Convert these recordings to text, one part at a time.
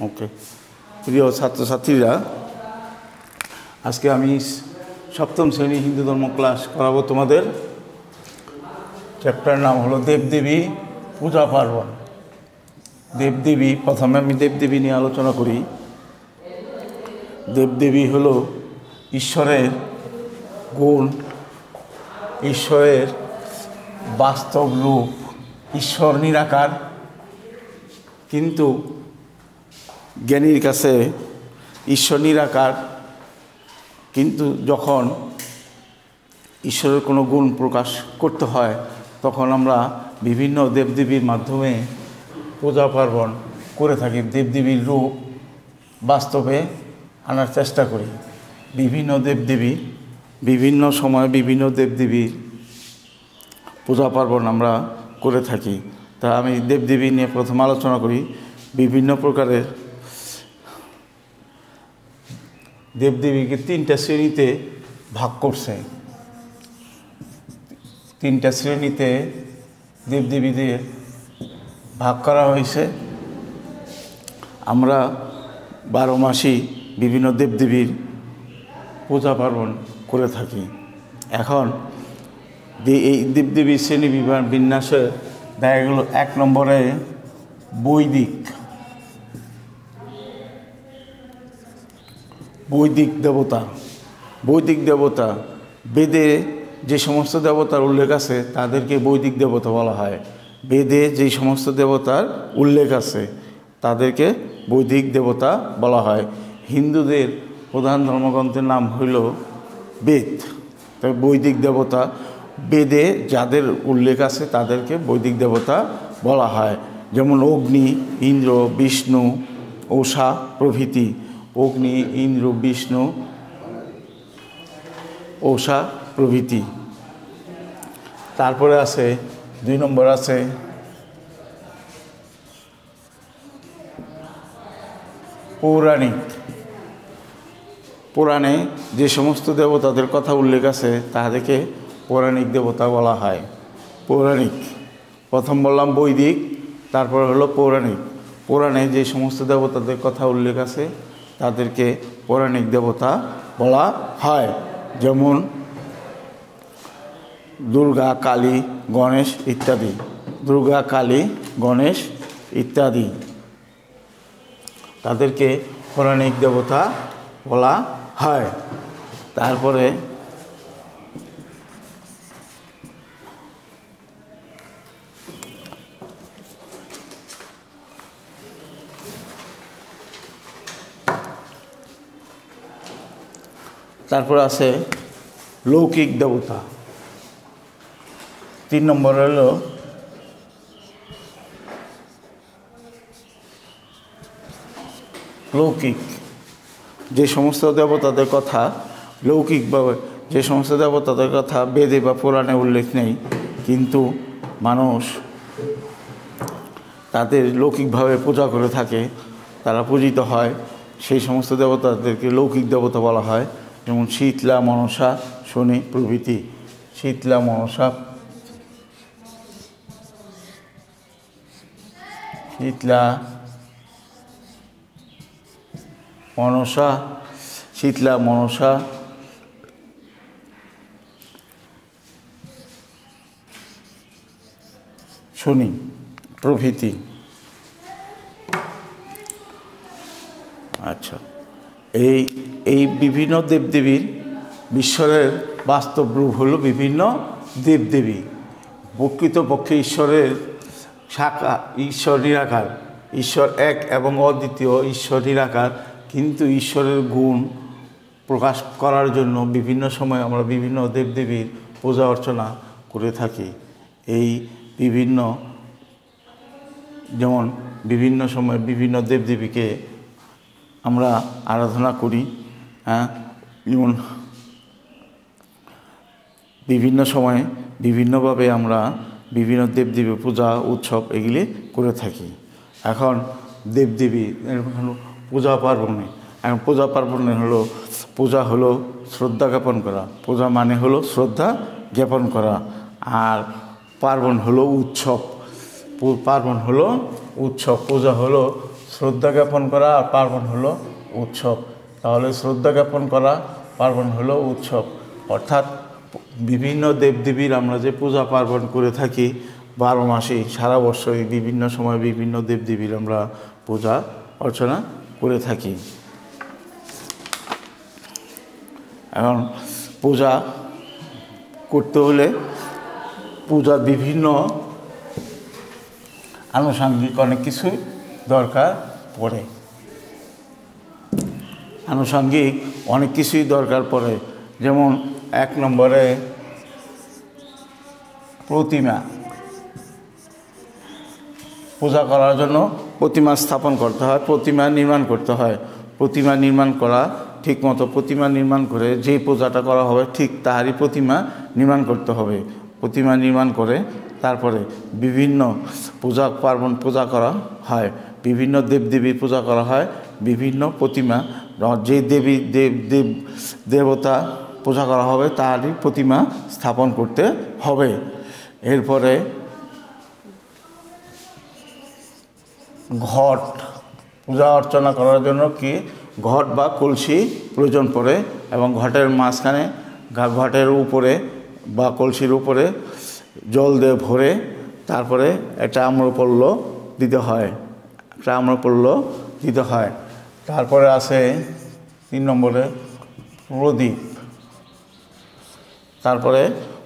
ওকে, প্রিয় ছাত্রছাত্রীরা, আজকে আমি সপ্তম শ্রেণী হিন্দু ধর্ম ক্লাস করাবো তোমাদের। চ্যাপ্টার নাম হলো দেবদেবী পূজা পার্বণ। দেবদেবী, প্রথমে আমি দেবদেবী নিয়ে আলোচনা করি। দেবদেবী হলো ঈশ্বরের গুণ, ঈশ্বরের বাস্তব রূপ। ঈশ্বর নিরাকার, কিন্তু জ্ঞানীর কাছে ঈশ্বর নিরাকার, কিন্তু যখন ঈশ্বরের কোনো গুণ প্রকাশ করতে হয় তখন আমরা বিভিন্ন দেবদেবীর মাধ্যমে পূজা পার্বণ করে থাকি। দেবদেবীর রূপ বাস্তবে আনার চেষ্টা করি। বিভিন্ন দেবদেবী, বিভিন্ন সময় বিভিন্ন দেবদেবীর পূজা পার্বণ আমরা করে থাকি। তা আমি দেবদেবী নিয়ে প্রথম আলোচনা করি। বিভিন্ন প্রকারের দেবদেবীকে তিনটা শ্রেণীতে ভাগ করছে। তিনটা শ্রেণীতে দেবদেবীদের ভাগ করা হয়েছে। আমরা 12 মাসই বিভিন্ন দেবদেবীর পূজা পার্বণ করে থাকি। এখন এই দেবদেবীর শ্রেণী বিন্যাসে দেখা গেল 1 নম্বরে বৈদিক দেবতা। বৈদিক দেবতা, বেদে যে সমস্ত দেবতার উল্লেখ আছে তাদেরকে বৈদিক দেবতা বলা হয়। বেদে যে সমস্ত দেবতার উল্লেখ আছে তাদেরকে বৈদিক দেবতা বলা হয়। হিন্দুদের প্রধান ধর্মগ্রন্থের নাম হইল বেদ। তবে বৈদিক দেবতা, বেদে যাদের উল্লেখ আছে তাদেরকে বৈদিক দেবতা বলা হয়। যেমন অগ্নি, ইন্দ্র, বিষ্ণু, ঊষা প্রভৃতি। অগ্নি, ইন্দ্র, বিষ্ণু, ঊষা প্রভৃতি। তারপরে আছে 2 নম্বর আছে পৌরাণিক। পুরাণে যে সমস্ত দেবতাদের কথা উল্লেখ আছে তাদেরকে পৌরাণিক দেবতা বলা হয়। পৌরাণিক, প্রথম বললাম বৈদিক, তারপর হলো পৌরাণিক। পুরাণে যে সমস্ত দেবতাদের কথা উল্লেখ আছে তাদেরকে পৌরাণিক দেবতা বলা হয়। যেমন দুর্গা, কালী, গণেশ ইত্যাদি। দুর্গা, কালী, গণেশ ইত্যাদি তাদেরকে পৌরাণিক দেবতা বলা হয়। তারপরে আছে লৌকিক দেবতা। 3 নম্বর হলো লৌকিক। যে সমস্ত দেবতাদের কথা লৌকিকভাবে, যে সমস্ত দেবতাদের কথা বেদে বা পুরাণে উল্লেখ নেই, কিন্তু মানুষ তাদের লৌকিকভাবে পূজা করে থাকে, তারা পূজিত হয়, সেই সমস্ত দেবতাদেরকে লৌকিক দেবতা বলা হয়। যেমন শীতলা, মনসা, শনি প্রভৃতি। শীতলা, মনসা, শীতলা, মনসা, শনি প্রভৃতি। আচ্ছা, এই বিভিন্ন দেবদেবীর ঈশ্বরের বাস্তব রূপ হলো বিভিন্ন দেবদেবী। প্রকৃতপক্ষে ঈশ্বরের শাখা, ঈশ্বর নিরাকার, ঈশ্বর এক এবং অদ্বিতীয়, ঈশ্বর নিরাকার। কিন্তু ঈশ্বরের গুণ প্রকাশ করার জন্য বিভিন্ন সময় আমরা বিভিন্ন দেবদেবীর পূজা অর্চনা করে থাকি। এই বিভিন্ন, যেমন বিভিন্ন সময় বিভিন্ন দেবদেবীকে আমরা আরাধনা করি। যেমন বিভিন্ন সময়ে বিভিন্নভাবে আমরা বিভিন্ন দেবদেবী পূজা, উৎসব এগুলি করে থাকি। এখন দেবদেবী পূজা পার্বণে, এখন পূজা পার্বণে হলো, পূজা হলো শ্রদ্ধা জ্ঞাপন করা। পূজা মানে হলো শ্রদ্ধা জ্ঞাপন করা। আর পার্বণ হলো উৎসব। পার্বণ হলো উৎসব, পূজা হলো শ্রদ্ধা জ্ঞাপন করা আর পার্বণ হলো উৎসব। তাহলে শ্রদ্ধা জ্ঞাপন করা, পার্বণ হলো উৎসব। অর্থাৎ বিভিন্ন দেবদেবীর আমরা যে পূজা পার্বণ করে থাকি 12 মাসেই, সারা বছরই বিভিন্ন সময় বিভিন্ন দেবদেবীর আমরা পূজা অর্চনা করে থাকি। এখন পূজা করতে হলে পূজার বিভিন্ন আনুষঙ্গিক অনেক কিছুই দরকার পড়ে। আনুষঙ্গিক অনেক কিছুই দরকার পড়ে, যেমন 1 নম্বরে প্রতিমা। পূজা করার জন্য প্রতিমা স্থাপন করতে হয়, প্রতিমা নির্মাণ করতে হয়। প্রতিমা নির্মাণ করা, ঠিকমতো প্রতিমা নির্মাণ করে যে পূজাটা করা হবে ঠিক তারই প্রতিমা নির্মাণ করতে হবে। প্রতিমা নির্মাণ করে তারপরে বিভিন্ন পূজা পার্বণ পূজা করা হয়, বিভিন্ন দেবদেবীর পূজা করা হয়, বিভিন্ন প্রতিমা যে দেবী দেবতা পূজা করা হবে তারই প্রতিমা স্থাপন করতে হবে। এরপরে ঘট, পূজা অর্চনা করার জন্য কি ঘট বা কলসি প্রয়োজন পড়ে, এবং ঘটের মাঝখানে ঘটের উপরে বা কলসির উপরে জল দিয়ে ভরে তারপরে একটা আম্রপল্ল দিতে হয়, একটা আম্রপল্ল দিতে হয়। তারপরে আছে 3 নম্বরে প্রদীপ। তারপরে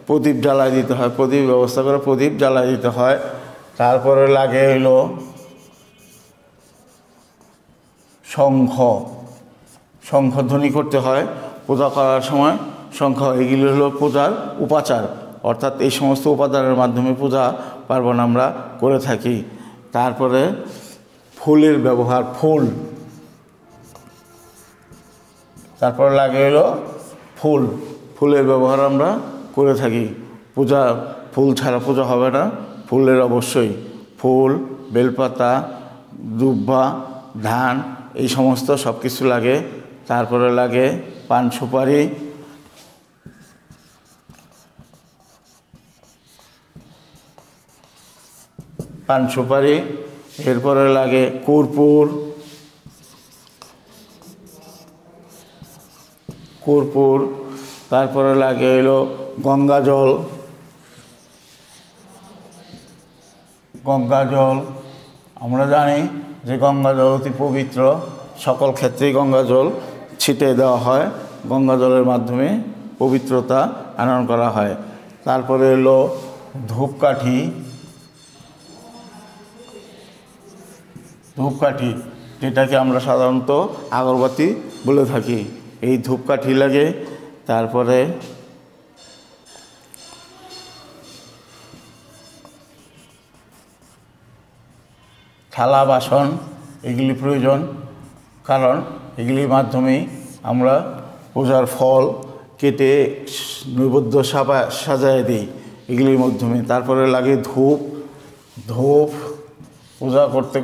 প্রদীপ জ্বালায় দিতে হয়, প্রদীপ ব্যবস্থা করে প্রদীপ জ্বালায় দিতে হয়। তারপরে লাগে হলো শঙ্খ, শঙ্খধ্বনি করতে হয় পূজা করার সময়। শঙ্খ, এগুলি হলো পূজার উপাচার, অর্থাৎ এই সমস্ত উপাদানের মাধ্যমে পূজা পার্বণ আমরা করে থাকি। তারপরে ফুলের ব্যবহার, ফুল, তারপরে লাগে হলো ফুল, ফুলের ব্যবহার আমরা করে থাকি। পূজা ফুল ছাড়া পূজা হবে না, ফুলের অবশ্যই ফুল, বেলপাতা, দুব্বা, ধান, এই সমস্ত সব কিছু লাগে। তারপরে লাগে পান সুপারি, পান সুপারি। এরপরে লাগে কর্পূর, কর্পূর। তারপরে লাগে এলো গঙ্গা জল, গঙ্গা জল। আমরা জানি যে গঙ্গা জল অতি পবিত্র, সকল ক্ষেত্রেই গঙ্গা জল ছিটিয়ে দেওয়া হয়, গঙ্গা জলের মাধ্যমে পবিত্রতা আনয়ন করা হয়। তারপরে এলো ধূপকাঠি, ধূপকাঠি যেটাকে আমরা সাধারণত আগরবাতি বলে থাকি, এই ধূপকাঠি লাগে। তারপরে থালা বাসন, এগুলি প্রয়োজন, কারণ এগুলির মাধ্যমেই আমরা পূজার ফল কেটে নৈবেদ্য সাজায় দিই, এগুলির মাধ্যমে। তারপরে লাগে ধূপ, ধূপ পূজা করতে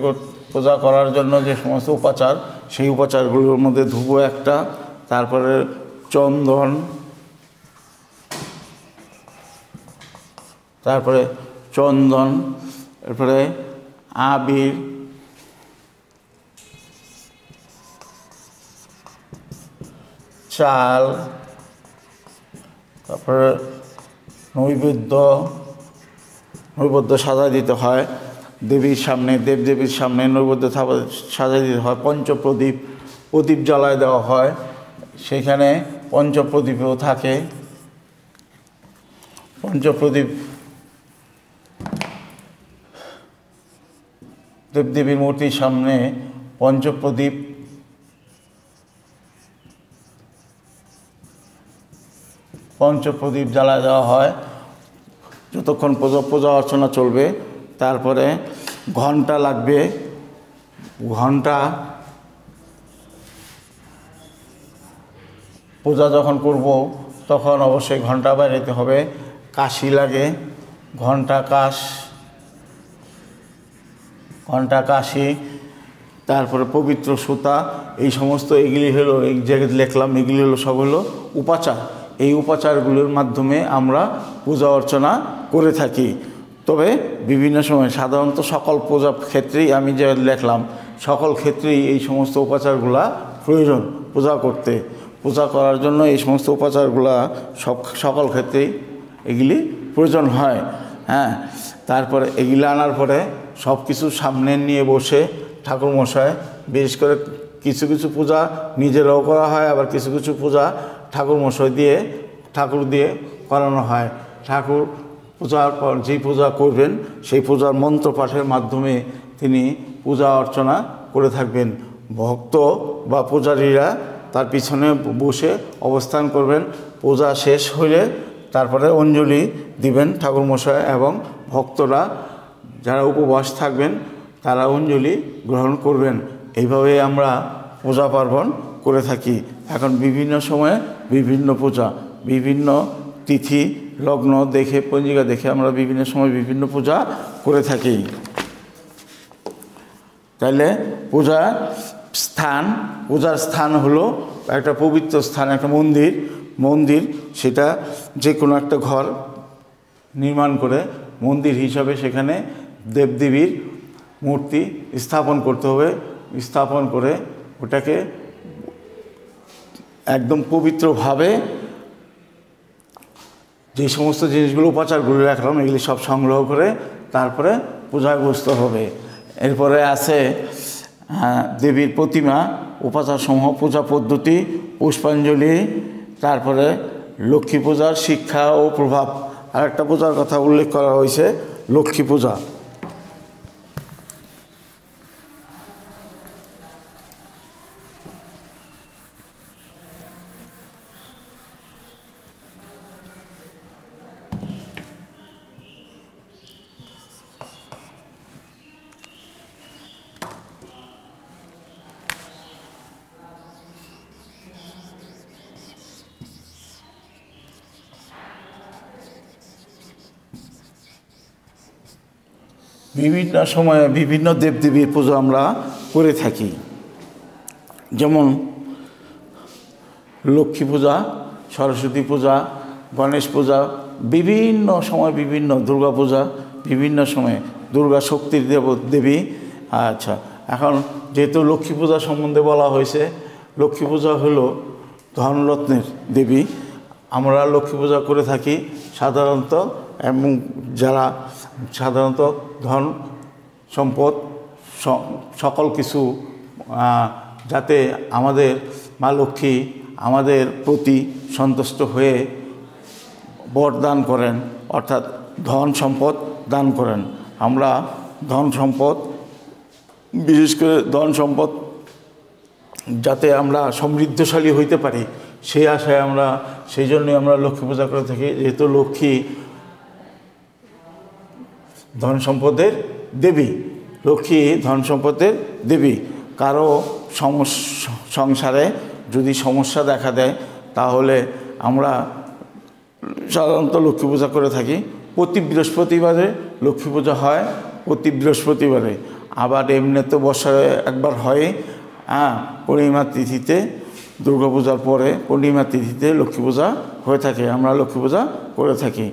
পূজা করার জন্য যে সমস্ত উপাচার, সেই উপাচারগুলোর মধ্যে ধূপও একটা। তারপরে চন্দন, তারপরে চন্দন, এরপরে আবির, চাল, তারপরে নৈবেদ্য সাজায় দিতে হয় দেবীর সামনে, দেবদেবীর সামনে নৈবেদ্য সাজায় দিতে হয়। পঞ্চপ্রদীপ, প্রদীপ জ্বালায় দেওয়া হয়, সেখানে পঞ্চপ্রদীপও থাকে। পঞ্চপ্রদীপ দেবদেবীর মূর্তির সামনে পঞ্চপ্রদীপ জ্বালায় দেওয়া হয় যতক্ষণ পূজা অর্চনা চলবে। তারপরে ঘণ্টা লাগবে, ঘণ্টা পূজা যখন করব তখন অবশ্যই ঘণ্টা বাজাতে হবে। কাশি লাগে, ঘণ্টা কাশি, তারপরে পবিত্র সুতা, এই সমস্ত এগুলি হলো, এই যে লিখলাম এগুলি হলো সব হলো উপাচার। এই উপাচারগুলোর মাধ্যমে আমরা পূজা অর্চনা করে থাকি। তবে বিভিন্ন সময় সাধারণত সকল পূজা ক্ষেত্রেই আমি যে লিখলাম সকল ক্ষেত্রেই এই সমস্ত উপাচারগুলা প্রয়োজন পূজা করতে। পূজা করার জন্য এই সমস্ত উপাচারগুলা সকল ক্ষেত্রেই এগুলি প্রয়োজন হয়। হ্যাঁ, তারপরে এগুলি আনার পরে সব কিছু সামনে নিয়ে বসে ঠাকুরমশাই, বিশেষ করে কিছু কিছু পূজা নিজেরাও করা হয়, আবার কিছু কিছু পূজা ঠাকুর দিয়ে করানো হয়। ঠাকুর পূজার পর যেই পূজা করবেন সেই পূজার মন্ত্র পাঠের মাধ্যমে তিনি পূজা অর্চনা করে থাকবেন। ভক্ত বা পূজারীরা তার পিছনে বসে অবস্থান করবেন। পূজা শেষ হলে তারপরে অঞ্জলি দিবেন ঠাকুরমশাই, এবং ভক্তরা যারা উপবাস থাকবেন তারা অঞ্জলি গ্রহণ করবেন। এইভাবে আমরা পূজা পার্বণ করে থাকি। এখন বিভিন্ন সময়ে বিভিন্ন পূজা, বিভিন্ন তিথি লগ্ন দেখে, পঞ্জিকা দেখে আমরা বিভিন্ন সময় বিভিন্ন পূজা করে থাকি। তাহলে পূজার স্থান হলো একটা পবিত্র স্থান, একটা মন্দির। সেটা যে কোনো একটা ঘর নির্মাণ করে মন্দির হিসাবে সেখানে দেবদেবীর মূর্তি স্থাপন করতে হবে। স্থাপন করে ওটাকে একদম পবিত্রভাবে যে সমস্ত জিনিসগুলো উপাচারগুলো রাখলাম এগুলি সব সংগ্রহ করে তারপরে পূজায় বসতে হবে। এরপরে আছে দেবীর প্রতিমা, উপাচারসমূহ, পূজা পদ্ধতি, পুষ্পাঞ্জলি, তারপরে লক্ষ্মী পূজার শিক্ষা ও প্রভাব। আর একটা পূজার কথা উল্লেখ করা হয়েছে, লক্ষ্মী পূজা। বিভিন্ন সময়ে বিভিন্ন দেবদেবীর পুজো আমরা করে থাকি। যেমন লক্ষ্মী পূজা, সরস্বতী পূজা, গণেশ পূজা, বিভিন্ন সময় বিভিন্ন, দুর্গা পূজা, বিভিন্ন সময়ে দুর্গা শক্তির দেবী। আচ্ছা, এখন যেহেতু লক্ষ্মী পূজা সম্বন্ধে বলা হয়েছে, লক্ষ্মী পূজা হলো ধনরত্নের দেবী। আমরা লক্ষ্মী পূজা করে থাকি সাধারণত, এবং যারা সাধারণত ধন সম্পদ সকল কিছু যাতে আমাদের মা লক্ষ্মী আমাদের প্রতি সন্তুষ্ট হয়ে বর দান করেন, অর্থাৎ ধন সম্পদ দান করেন। আমরা ধন সম্পদ, বিশেষ করে ধন সম্পদ যাতে আমরা সমৃদ্ধশালী হইতে পারি সেই আশায় আমরা, সেই জন্যই আমরা লক্ষ্মী পূজা করে থাকি। যেহেতু লক্ষ্মী ধন সম্পদের দেবী, লক্ষ্মী ধন সম্পদের দেবী। কারো সংসারে যদি সমস্যা দেখা দেয় তাহলে আমরা সাধারণত লক্ষ্মী পূজা করে থাকি। প্রতি বৃহস্পতিবারে লক্ষ্মী পূজা হয়, প্রতি বৃহস্পতিবারে। আবার এমনি তো বছরে একবার হয়, পূর্ণিমা তিথিতে, দুর্গাপূজার পরে পূর্ণিমা তিথিতে লক্ষ্মী পূজা হয়ে থাকে। আমরা লক্ষ্মী পূজা করে থাকি।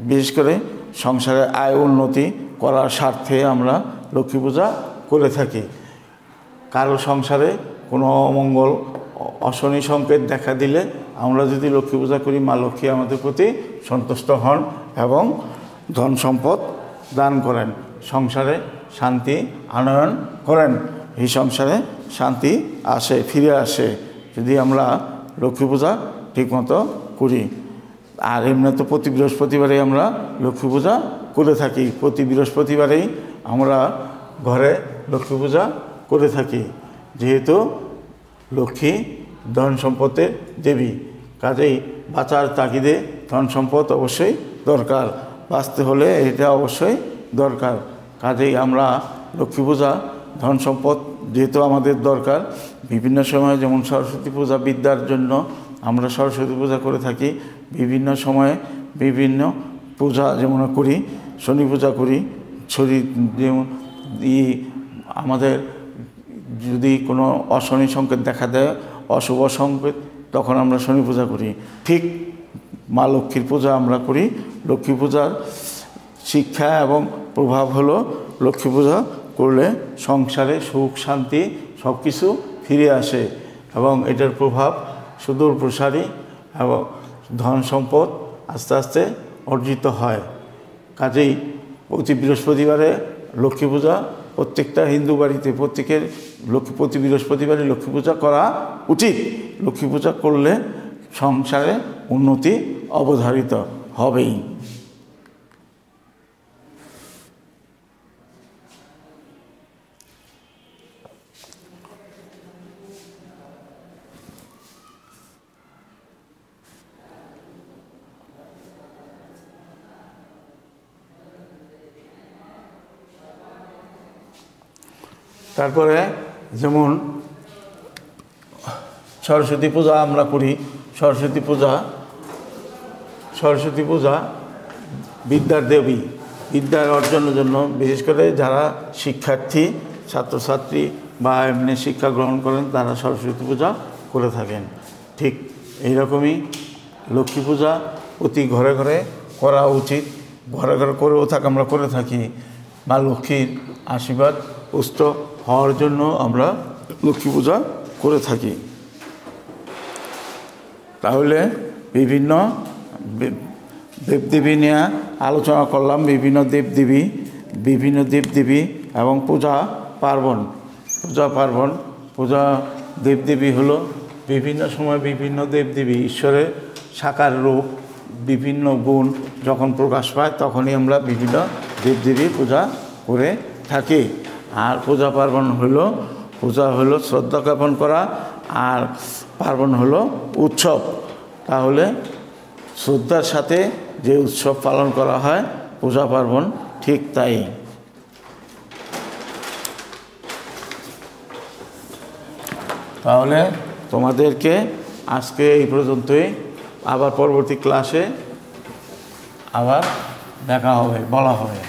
বিশেষ করে সংসারে আয় উন্নতি করার স্বার্থে আমরা লক্ষ্মী পূজা করে থাকি। কারো সংসারে কোনো অমঙ্গল, অশনি সংকেত দেখা দিলে আমরা যদি লক্ষ্মী পূজা করি, মা লক্ষ্মী আমাদের প্রতি সন্তুষ্ট হন এবং ধন সম্পদ দান করেন, সংসারে শান্তি আনয়ন করেন। এই সংসারে শান্তি আসে, ফিরে আসে যদি আমরা লক্ষ্মী পূজা ঠিকমতো করি। আর এমনি তো প্রতি বৃহস্পতিবারেই আমরা লক্ষ্মী পূজা করে থাকি। প্রতি বৃহস্পতিবারেই আমরা ঘরে লক্ষ্মী পূজা করে থাকি। যেহেতু লক্ষ্মী ধন সম্পদের দেবী, কাজেই বাঁচার তাগিদে ধন সম্পদ অবশ্যই দরকার, বাঁচতে হলে এটা অবশ্যই দরকার। কাজেই আমরা লক্ষ্মী পূজা, ধন সম্পদ যেহেতু আমাদের দরকার, বিভিন্ন সময়ে যেমন সরস্বতী পূজা বিদ্যার জন্য আমরা সরস্বতী পূজা করে থাকি। বিভিন্ন সময়ে বিভিন্ন পূজা যেমন করি, শনি পূজা করি। যেমন আমাদের যদি কোনো অশনি সংকেত দেখা দেয়, অশুভ সংকেত, তখন আমরা শনি পূজা করি। ঠিক মা লক্ষ্মীর পূজা আমরা করি। লক্ষ্মী পূজার শিক্ষা এবং প্রভাব হলো লক্ষ্মী পূজা করলে সংসারে সুখ শান্তি সব কিছু ফিরে আসে এবং এটার প্রভাব সুদূর প্রসারী এবং ধন সম্পদ আস্তে আস্তে অর্জিত হয়। কাজেই প্রতি বৃহস্পতিবারে লক্ষ্মী পূজা প্রত্যেকটা হিন্দু বাড়িতে প্রত্যেকের প্রতি বৃহস্পতিবারে লক্ষ্মী পূজা করা উচিত। লক্ষ্মী পূজা করলে সংসারে উন্নতি অবধারিত হবেই। তারপরে যেমন সরস্বতী পূজা আমরা করি। সরস্বতী পূজা বিদ্যার দেবী, বিদ্যার অর্জনের জন্য বিশেষ করে যারা শিক্ষার্থী ছাত্রছাত্রী বা এমনি শিক্ষা গ্রহণ করেন তারা সরস্বতী পূজা করে থাকেন। ঠিক এইরকমই লক্ষ্মী পূজা প্রতি ঘরে ঘরে করা উচিত। ঘরে ঘরে করেও আমরা করে থাকি। মা লক্ষ্মীর আশীর্বাদ পুষ্ট হওয়ার জন্য আমরা লক্ষ্মী পূজা করে থাকি। তাহলে বিভিন্ন দেবদেবী নিয়ে আলোচনা করলাম, বিভিন্ন দেবদেবী এবং পূজা দেবদেবী হলো বিভিন্ন সময় বিভিন্ন দেবদেবী ঈশ্বরের সাকার রূপ, বিভিন্ন গুণ যখন প্রকাশ পায় তখনই আমরা বিভিন্ন দেবদেবীর পূজা করে থাকি। আর পূজা হলো শ্রদ্ধা জ্ঞাপন করা, আর পার্বণ হলো উৎসব। তাহলে শ্রদ্ধার সাথে যে উৎসব পালন করা হয় পূজা পার্বণ ঠিক তাই। তাহলে তোমাদেরকে আজকে এই পর্যন্তই। আবার পরবর্তী ক্লাসে আবার দেখা হবে, বলা হবে।